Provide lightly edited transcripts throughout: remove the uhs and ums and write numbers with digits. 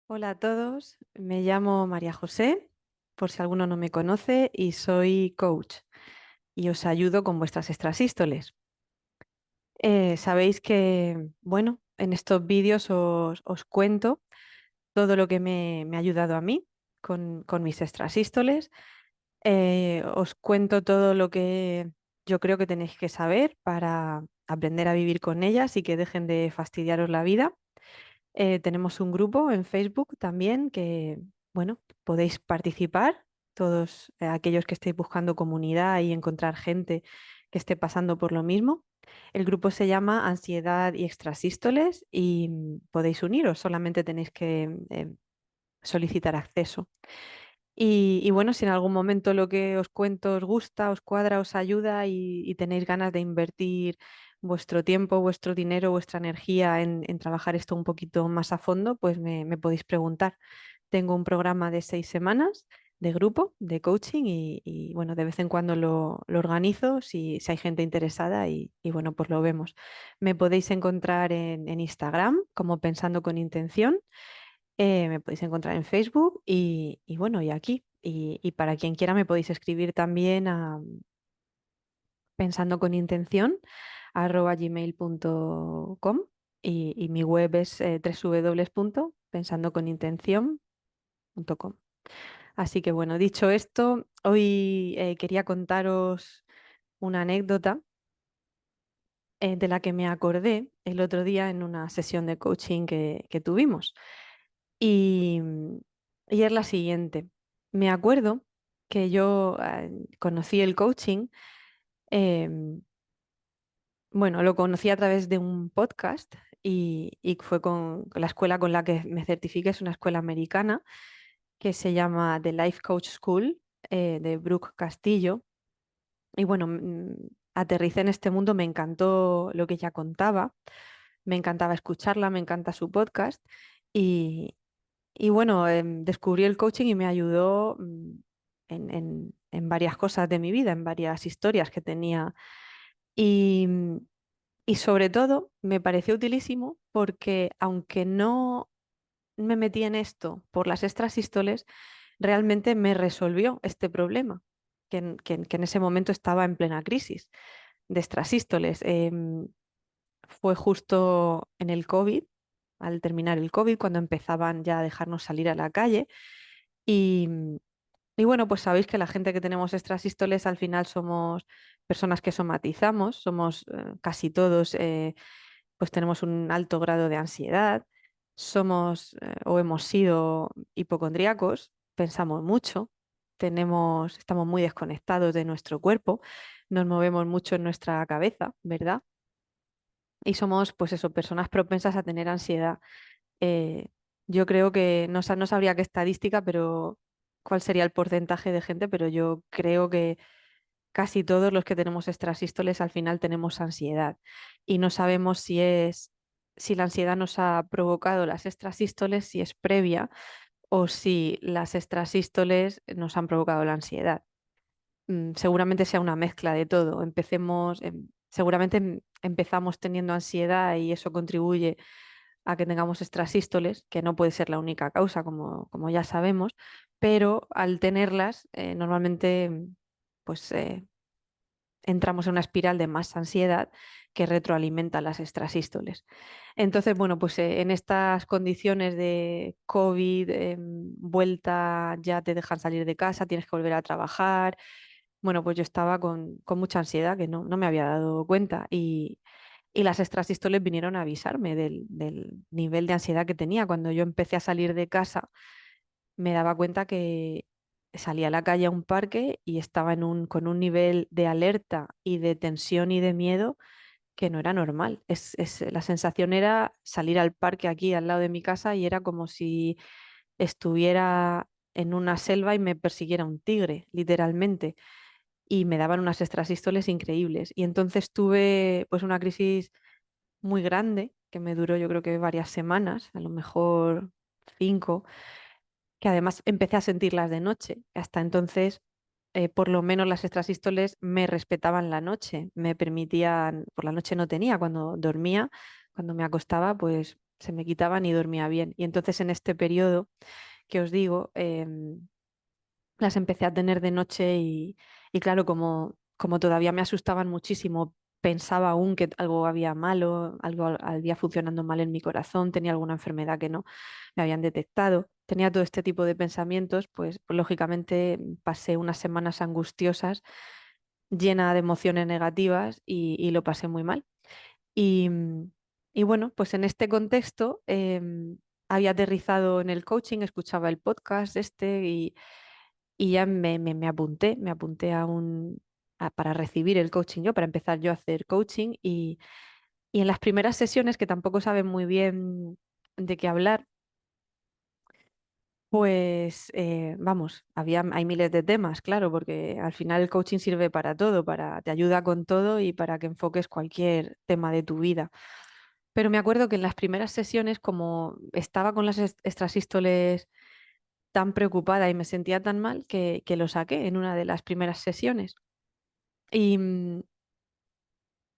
Hola a todos, me llamo María José, por si alguno no me conoce, y soy coach y os ayudo con vuestras extrasístoles. Sabéis que, bueno, en estos vídeos os cuento todo lo que me ha ayudado a mí con mis extrasístoles. Os cuento todo lo que yo creo que tenéis que saber para aprender a vivir con ellas y que dejen de fastidiaros la vida. Tenemos un grupo en Facebook también que, bueno, podéis participar, todos aquellos que estéis buscando comunidad y encontrar gente que esté pasando por lo mismo. El grupo se llama Ansiedad y Extrasístoles y podéis uniros, solamente tenéis que solicitar acceso. Y bueno, si en algún momento lo que os cuento os gusta, os cuadra, os ayuda y tenéis ganas de invertir vuestro tiempo, vuestro dinero, vuestra energía en trabajar esto un poquito más a fondo, pues me podéis preguntar. Tengo un programa de 6 semanas de grupo, de coaching y, bueno, de vez en cuando lo organizo si hay gente interesada y bueno, pues lo vemos. Me podéis encontrar en Instagram como Pensando con Intención. Me podéis encontrar en Facebook y bueno, y aquí. Y para quien quiera me podéis escribir también a pensando con intención @gmail.com y mi web es www.pensandoconintención.com. Así que bueno, dicho esto, hoy quería contaros una anécdota de la que me acordé el otro día en una sesión de coaching que tuvimos. Y, y es la siguiente. Me acuerdo que yo conocí el coaching, em, bueno, lo conocí a través de un podcast y fue con la escuela con la que me certifiqué, es una escuela americana que se llama The Life Coach School, de Brooke Castillo. Y bueno, aterricé en este mundo, me encantó lo que ella contaba, me encantaba escucharla, me encanta su podcast. Y, Y bueno, descubrí el coaching y me ayudó en varias cosas de mi vida, en varias historias que tenía. Y, y sobre todo me pareció utilísimo porque aunque no me metí en esto por las extrasístoles, realmente me resolvió este problema, que en ese momento estaba en plena crisis de extrasístoles. Fue justo en el COVID, al terminar el COVID, cuando empezaban ya a dejarnos salir a la calle. Y, y bueno, pues sabéis que la gente que tenemos extrasístoles al final somos personas que somatizamos, somos casi todos, pues tenemos un alto grado de ansiedad, somos o hemos sido hipocondríacos, pensamos mucho, estamos muy desconectados de nuestro cuerpo, nos movemos mucho en nuestra cabeza, ¿verdad? Y somos, pues eso, personas propensas a tener ansiedad. Eh, yo creo que no sabría qué estadística, pero cuál sería el porcentaje de gente, pero yo creo que casi todos los que tenemos extrasístoles al final tenemos ansiedad y no sabemos si la ansiedad nos ha provocado las extrasístoles, si es previa o si las extrasístoles nos han provocado la ansiedad. Seguramente sea una mezcla de todo. Seguramente empezamos teniendo ansiedad y eso contribuye a que tengamos extrasístoles, que no puede ser la única causa, como ya sabemos, pero al tenerlas, normalmente pues entramos en una espiral de más ansiedad que retroalimenta las extrasístoles. Entonces, bueno, pues en estas condiciones de COVID, vuelta, ya te dejan salir de casa, tienes que volver a trabajar. Bueno, pues yo estaba con mucha ansiedad que no me había dado cuenta y las extrasístoles vinieron a avisarme del nivel de ansiedad que tenía. Cuando yo empecé a salir de casa, me daba cuenta que salía a la calle a un parque y estaba con un nivel de alerta y de tensión y de miedo que no era normal. La sensación era salir al parque aquí al lado de mi casa y era como si estuviera en una selva y me persiguiera un tigre, literalmente. Y me daban unas extrasístoles increíbles. Y entonces tuve pues una crisis muy grande que me duró yo creo que varias semanas, a lo mejor 5, que además empecé a sentirlas de noche. Hasta entonces, por lo menos las extrasístoles me respetaban la noche, me permitían, por la noche no tenía, cuando dormía, cuando me acostaba, pues se me quitaban y dormía bien. Y entonces en este periodo que os digo, las empecé a tener de noche y claro, como todavía me asustaban muchísimo, pensaba aún que algo había malo, algo había funcionando mal en mi corazón, tenía alguna enfermedad que no me habían detectado. Tenía todo este tipo de pensamientos, pues lógicamente pasé unas semanas angustiosas, llena de emociones negativas y lo pasé muy mal. Y, y bueno, pues en este contexto había aterrizado en el coaching, escuchaba el podcast y ya me apunté para recibir el coaching yo, para empezar yo a hacer coaching y en las primeras sesiones, que tampoco saben muy bien de qué hablar, pues vamos, hay miles de temas, claro, porque al final el coaching sirve para todo, te ayuda con todo y para que enfoques cualquier tema de tu vida. Pero me acuerdo que en las primeras sesiones, como estaba con las extrasístoles tan preocupada y me sentía tan mal que lo saqué en una de las primeras sesiones. Y,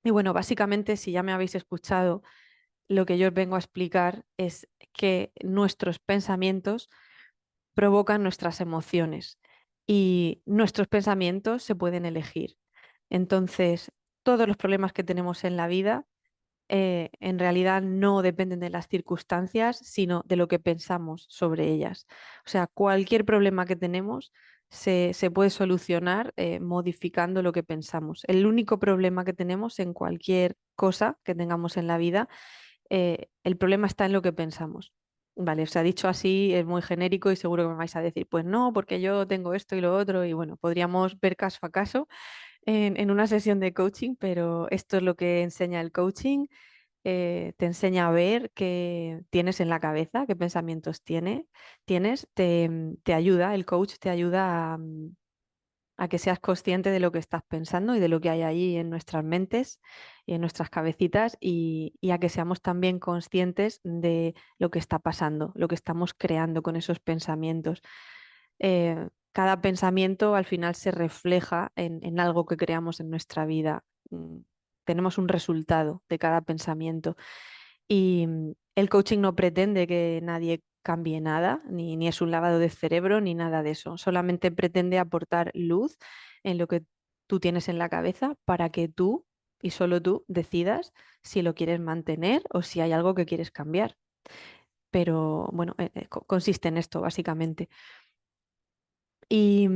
y bueno, básicamente, si ya me habéis escuchado, lo que yo os vengo a explicar es que nuestros pensamientos provocan nuestras emociones y nuestros pensamientos se pueden elegir. Entonces, todos los problemas que tenemos en la vida en realidad no dependen de las circunstancias, sino de lo que pensamos sobre ellas. O sea, cualquier problema que tenemos se puede solucionar modificando lo que pensamos. El único problema que tenemos en cualquier cosa que tengamos en la vida, el problema está en lo que pensamos. Vale, o sea, dicho así es muy genérico y seguro que me vais a decir, pues no, porque yo tengo esto y lo otro, y bueno, podríamos ver caso a caso en una sesión de coaching, pero esto es lo que enseña el coaching. Te enseña a ver qué tienes en la cabeza, qué pensamientos tienes, te ayuda, el coach te ayuda a que seas consciente de lo que estás pensando y de lo que hay ahí en nuestras mentes y en nuestras cabecitas y a que seamos también conscientes de lo que está pasando, lo que estamos creando con esos pensamientos. Cada pensamiento al final se refleja en algo que creamos en nuestra vida. Tenemos un resultado de cada pensamiento. Y el coaching no pretende que nadie cambie nada, ni es un lavado de cerebro, ni nada de eso. Solamente pretende aportar luz en lo que tú tienes en la cabeza para que tú y solo tú decidas si lo quieres mantener o si hay algo que quieres cambiar. Pero bueno, consiste en esto, básicamente. Y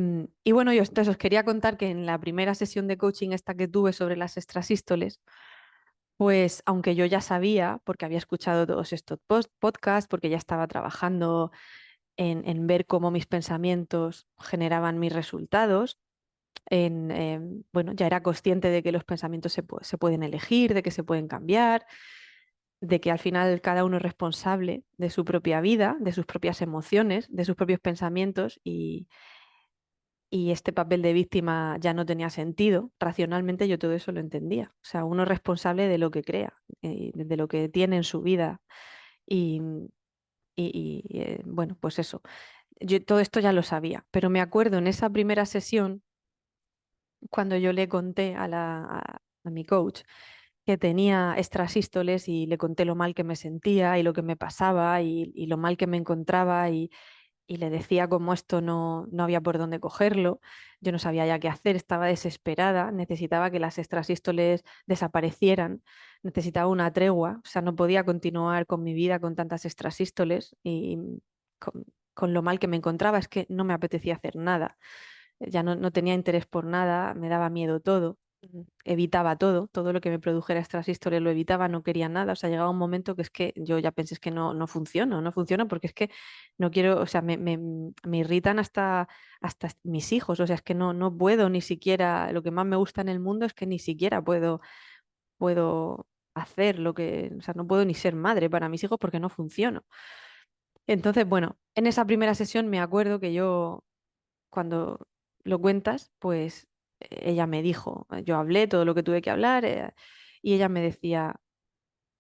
bueno, yo entonces os quería contar que en la primera sesión de coaching esta que tuve sobre las extrasístoles, pues aunque yo ya sabía, porque había escuchado todos estos podcasts, porque ya estaba trabajando en ver cómo mis pensamientos generaban mis resultados, bueno, ya era consciente de que los pensamientos se pueden elegir, de que se pueden cambiar, de que al final cada uno es responsable de su propia vida, de sus propias emociones, de sus propios pensamientos y este papel de víctima ya no tenía sentido. Racionalmente yo todo eso lo entendía. O sea, uno es responsable de lo que crea, de lo que tiene en su vida. Y, bueno, pues eso. Yo todo esto ya lo sabía, pero me acuerdo en esa primera sesión, cuando yo le conté a mi coach que tenía extrasístoles y le conté lo mal que me sentía y lo que me pasaba y lo mal que me encontraba y le decía cómo esto no había por dónde cogerlo, yo no sabía ya qué hacer, estaba desesperada, necesitaba que las extrasístoles desaparecieran, necesitaba una tregua, o sea, no podía continuar con mi vida con tantas extrasístoles y con lo mal que me encontraba, es que no me apetecía hacer nada, ya no tenía interés por nada, me daba miedo todo. Evitaba todo lo que me produjera extrasístoles lo evitaba, no quería nada. O sea, llegaba un momento que es que yo ya pensé es que no funciona, no funciona porque es que no quiero, o sea, me irritan hasta mis hijos. O sea, es que no puedo ni siquiera, lo que más me gusta en el mundo es que ni siquiera puedo hacer lo que, o sea, no puedo ni ser madre para mis hijos porque no funciono. Entonces, bueno, en esa primera sesión me acuerdo que yo cuando lo cuentas, pues ella me dijo, yo hablé todo lo que tuve que hablar y ella me decía,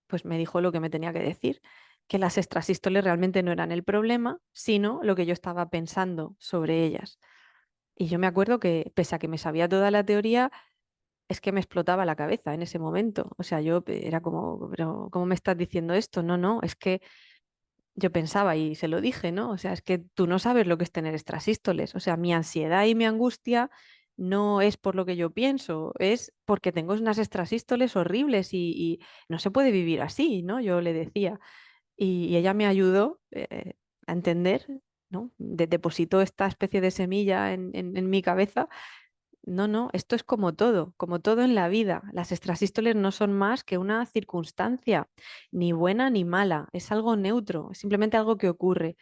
pues me dijo lo que me tenía que decir, que las extrasístoles realmente no eran el problema, sino lo que yo estaba pensando sobre ellas. Y yo me acuerdo que, pese a que me sabía toda la teoría, es que me explotaba la cabeza en ese momento. O sea, yo era como, pero ¿cómo me estás diciendo esto? No, no, es que yo pensaba y se lo dije, ¿no? O sea, es que tú no sabes lo que es tener extrasístoles. O sea, mi ansiedad y mi angustia no es por lo que yo pienso, es porque tengo unas extrasístoles horribles y no se puede vivir así, ¿no? Yo le decía. Y ella me ayudó a entender, ¿no? Depositó esta especie de semilla en mi cabeza. No, no, esto es como todo en la vida. Las extrasístoles no son más que una circunstancia, ni buena ni mala, es algo neutro, es simplemente algo que ocurre.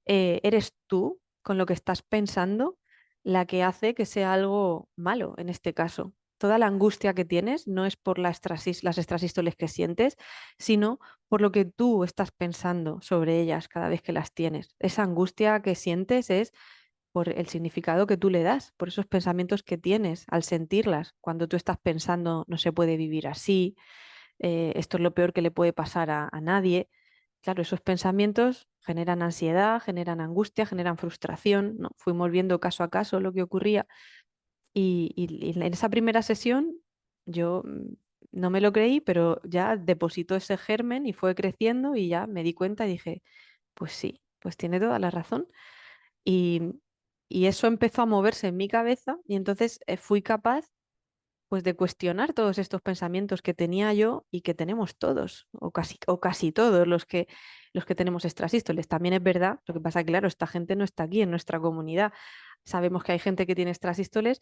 Eres tú, con lo que estás pensando, la que hace que sea algo malo en este caso. Toda la angustia que tienes no es por las extrasístoles que sientes, sino por lo que tú estás pensando sobre ellas cada vez que las tienes. Esa angustia que sientes es por el significado que tú le das, por esos pensamientos que tienes al sentirlas. Cuando tú estás pensando, no se puede vivir así, esto es lo peor que le puede pasar a nadie. Claro, esos pensamientos generan ansiedad, generan angustia, generan frustración, ¿no? Fuimos viendo caso a caso lo que ocurría y en esa primera sesión yo no me lo creí, pero ya depositó ese germen y fue creciendo y ya me di cuenta y dije, pues sí, pues tiene toda la razón. Y, y eso empezó a moverse en mi cabeza y entonces fui capaz pues de cuestionar todos estos pensamientos que tenía yo y que tenemos todos, o casi todos los que tenemos extrasístoles. También es verdad, lo que pasa, claro, esta gente no está aquí en nuestra comunidad. Sabemos que hay gente que tiene extrasístoles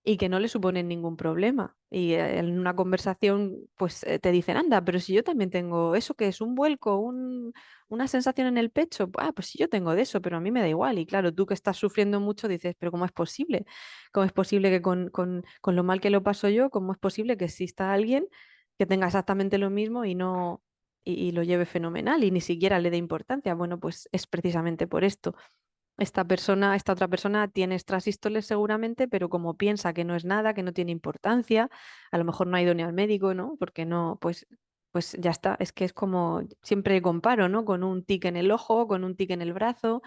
y que no le suponen ningún problema. Y en una conversación, pues te dicen, anda, pero si yo también tengo eso que es un vuelco, una sensación en el pecho, ah, pues sí, yo tengo de eso, pero a mí me da igual. Y claro, tú que estás sufriendo mucho dices, pero ¿cómo es posible? ¿Cómo es posible que con lo mal que lo paso yo, cómo es posible que exista alguien que tenga exactamente lo mismo y no y lo lleve fenomenal y ni siquiera le dé importancia? Bueno, pues es precisamente por esto. Esta otra persona tiene extrasístoles seguramente, pero como piensa que no es nada, que no tiene importancia, a lo mejor no ha ido ni al médico, ¿no? Porque no, pues ya está. Es que es como siempre comparo, ¿no? Con un tic en el ojo, con un tic en el brazo,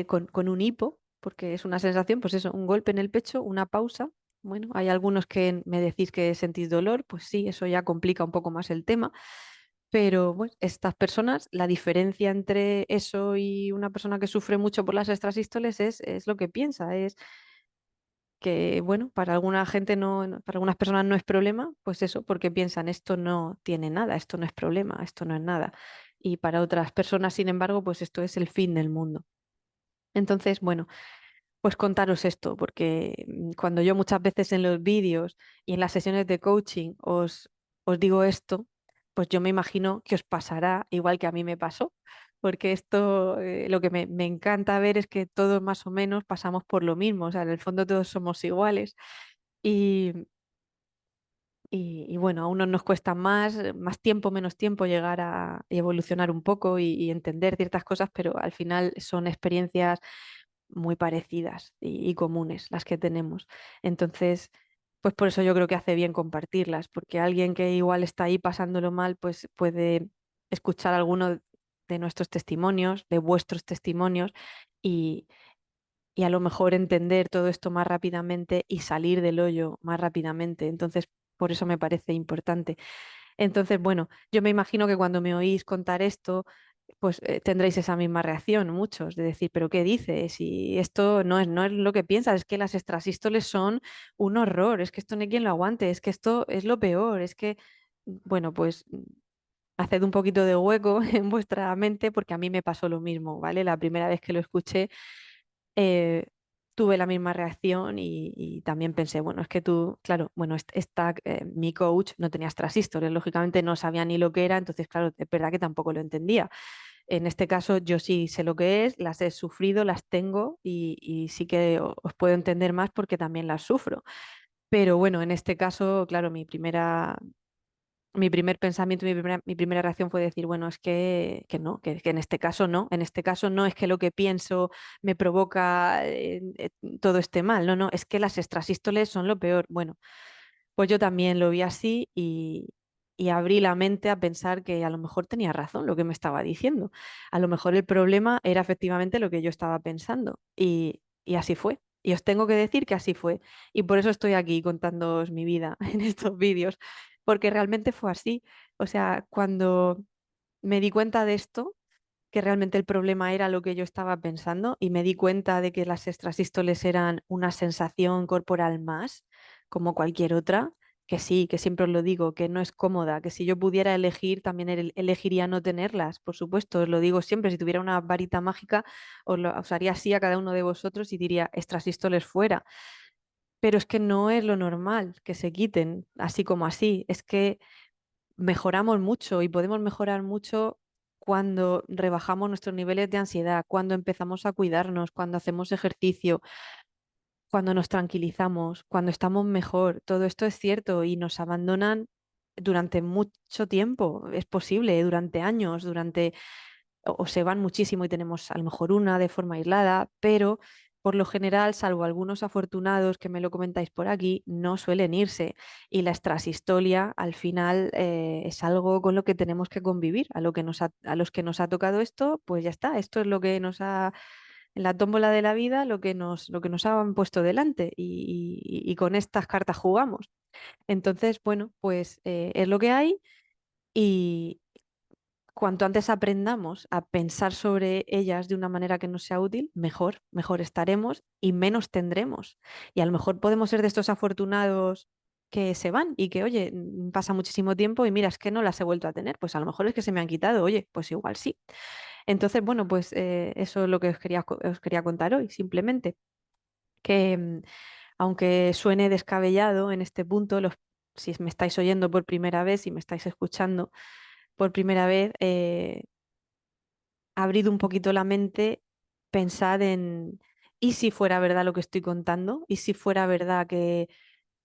con un hipo, porque es una sensación, pues eso, un golpe en el pecho, una pausa. Bueno, hay algunos que me decís que sentís dolor, pues sí, eso ya complica un poco más el tema, pero bueno, estas personas, la diferencia entre eso y una persona que sufre mucho por las extrasístoles es lo que piensa, es que, bueno, para alguna gente para algunas personas no es problema, pues eso, porque piensan esto no tiene nada, esto no es problema, esto no es nada. Y para otras personas, sin embargo, pues esto es el fin del mundo. Entonces, bueno, pues contaros esto, porque cuando yo muchas veces en los vídeos y en las sesiones de coaching os digo esto, pues yo me imagino que os pasará igual que a mí me pasó, porque esto lo que me encanta ver es que todos más o menos pasamos por lo mismo, o sea, en el fondo todos somos iguales y, y bueno, a unos nos cuesta más, más tiempo, menos tiempo llegar a evolucionar un poco y entender ciertas cosas, pero al final son experiencias muy parecidas y comunes las que tenemos. Entonces, pues por eso yo creo que hace bien compartirlas, porque alguien que igual está ahí pasándolo mal, pues puede escuchar alguno de nuestros testimonios, de vuestros testimonios y, y a lo mejor entender todo esto más rápidamente y salir del hoyo más rápidamente. Entonces, por eso me parece importante. Entonces, bueno, yo me imagino que cuando me oís contar esto, pues tendréis esa misma reacción, muchos, de decir, pero ¿qué dices? Y esto no es lo que piensas, es que las extrasístoles son un horror, es que esto no hay quien lo aguante, es que esto es lo peor, es que, bueno, pues haced un poquito de hueco en vuestra mente porque a mí me pasó lo mismo, ¿vale? La primera vez que lo escuché, eh, tuve la misma reacción y también pensé, bueno, es que tú, claro, bueno, mi coach no tenía transistores, lógicamente no sabía ni lo que era, entonces, claro, es verdad que tampoco lo entendía. En este caso, yo sí sé lo que es, las he sufrido, las tengo y sí que os puedo entender más porque también las sufro. Pero bueno, en este caso, claro, mi primer pensamiento, mi primera reacción fue decir, bueno, es que no, que en este caso no, en este caso no es que lo que pienso me provoca todo este mal, no, no, es que las extrasístoles son lo peor. Bueno, pues yo también lo vi así y abrí la mente a pensar que a lo mejor tenía razón lo que me estaba diciendo. A lo mejor el problema era efectivamente lo que yo estaba pensando y así fue. Y os tengo que decir que así fue. Y por eso estoy aquí contándoos mi vida en estos vídeos, porque realmente fue así. O sea, cuando me di cuenta de esto, que realmente el problema era lo que yo estaba pensando, y me di cuenta de que las extrasístoles eran una sensación corporal más, como cualquier otra, que sí, que siempre os lo digo, que no es cómoda, que si yo pudiera elegir, también elegiría no tenerlas, por supuesto, os lo digo siempre, si tuviera una varita mágica, os haría así a cada uno de vosotros y diría, extrasístoles fuera. Pero es que no es lo normal que se quiten así como así, es que mejoramos mucho y podemos mejorar mucho cuando rebajamos nuestros niveles de ansiedad, cuando empezamos a cuidarnos, cuando hacemos ejercicio, cuando nos tranquilizamos, cuando estamos mejor. Todo esto es cierto y nos abandonan durante mucho tiempo. Es posible, durante años, o se van muchísimo y tenemos a lo mejor una de forma aislada, pero por lo general, salvo algunos afortunados que me lo comentáis por aquí, no suelen irse. Y la extrasistolia al final es algo con lo que tenemos que convivir. A los que nos ha tocado esto, pues ya está. Esto es lo que nos ha, en la tómbola de la vida, lo que nos han puesto delante y con estas cartas jugamos. Entonces, bueno, pues es lo que hay y, cuanto antes aprendamos a pensar sobre ellas de una manera que nos sea útil, mejor, mejor estaremos y menos tendremos. Y a lo mejor podemos ser de estos afortunados que se van y que, oye, pasa muchísimo tiempo y mira, es que no las he vuelto a tener. Pues a lo mejor es que se me han quitado, oye, pues igual sí. Entonces, bueno, pues eso es lo que os quería contar hoy, simplemente que aunque suene descabellado en este punto, si me estáis oyendo por primera vez, si me estáis escuchando por primera vez, abrid un poquito la mente, pensad en, ¿y si fuera verdad lo que estoy contando? ¿Y si fuera verdad que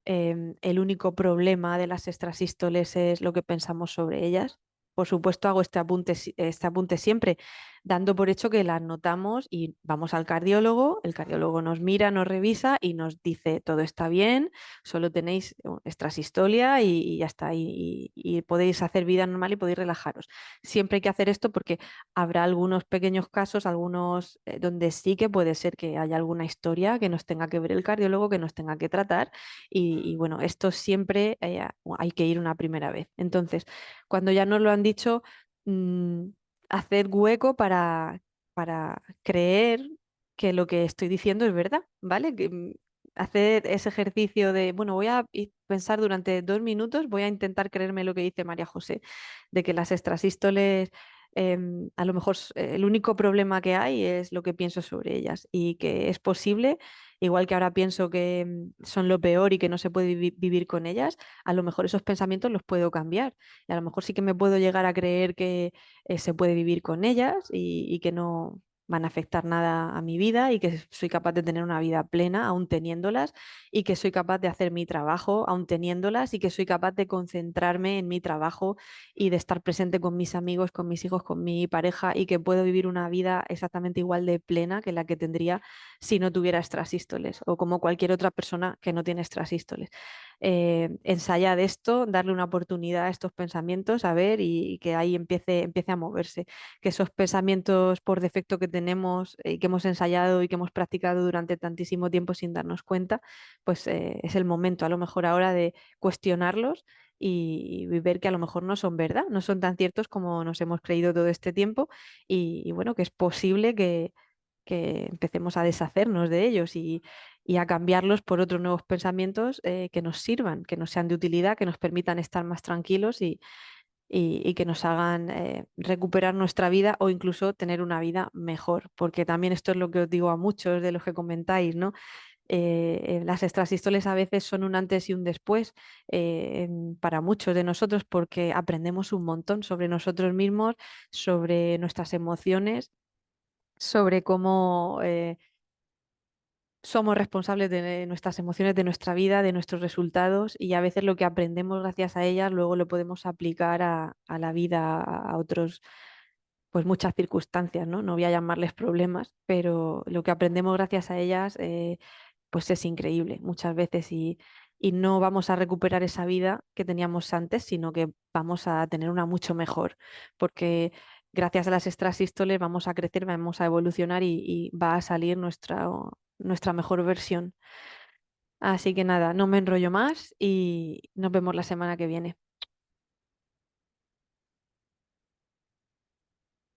el único problema de las extrasístoles es lo que pensamos sobre ellas? Por supuesto, hago este apunte siempre, dando por hecho que las notamos y vamos al cardiólogo, el cardiólogo nos mira, nos revisa y nos dice, todo está bien, solo tenéis extrasistolia y ya está, y podéis hacer vida normal y podéis relajaros. Siempre hay que hacer esto porque habrá algunos pequeños casos, algunos donde sí que puede ser que haya alguna historia que nos tenga que ver el cardiólogo, que nos tenga que tratar y bueno, esto siempre hay que ir una primera vez. Entonces, cuando ya nos lo han dicho, mm, haced hueco para creer que lo que estoy diciendo es verdad, ¿vale? Haced ese ejercicio de, bueno, voy a pensar durante 2 minutos, voy a intentar creerme lo que dice María José, de que las extrasístoles a lo mejor el único problema que hay es lo que pienso sobre ellas y que es posible, igual que ahora pienso que son lo peor y que no se puede vivir con ellas, a lo mejor esos pensamientos los puedo cambiar y a lo mejor sí que me puedo llegar a creer que se puede vivir con ellas y que no van a afectar nada a mi vida y que soy capaz de tener una vida plena aún teniéndolas y que soy capaz de hacer mi trabajo aún teniéndolas y que soy capaz de concentrarme en mi trabajo y de estar presente con mis amigos, con mis hijos, con mi pareja y que puedo vivir una vida exactamente igual de plena que la que tendría si no tuviera extrasístoles o como cualquier otra persona que no tiene extrasístoles. Ensayad esto, darle una oportunidad a estos pensamientos, a ver, y que ahí empiece a moverse. Que esos pensamientos por defecto que tenemos y que hemos ensayado y que hemos practicado durante tantísimo tiempo sin darnos cuenta, pues es el momento a lo mejor ahora de cuestionarlos y ver que a lo mejor no son verdad, no son tan ciertos como nos hemos creído todo este tiempo y bueno, que es posible que empecemos a deshacernos de ellos y a cambiarlos por otros nuevos pensamientos que nos sirvan, que nos sean de utilidad, que nos permitan estar más tranquilos y que nos hagan recuperar nuestra vida o incluso tener una vida mejor, porque también esto es lo que os digo a muchos de los que comentáis, ¿no? Las extrasístoles a veces son un antes y un después para muchos de nosotros porque aprendemos un montón sobre nosotros mismos, sobre nuestras emociones, sobre cómo somos responsables de nuestras emociones, de nuestra vida, de nuestros resultados y a veces lo que aprendemos gracias a ellas luego lo podemos aplicar a la vida, a otros, pues muchas circunstancias, ¿no? No voy a llamarles problemas, pero lo que aprendemos gracias a ellas, pues es increíble muchas veces y no vamos a recuperar esa vida que teníamos antes, sino que vamos a tener una mucho mejor, porque gracias a las extrasístoles vamos a crecer, vamos a evolucionar y va a salir nuestra mejor versión. Así que nada, no me enrollo más y nos vemos la semana que viene.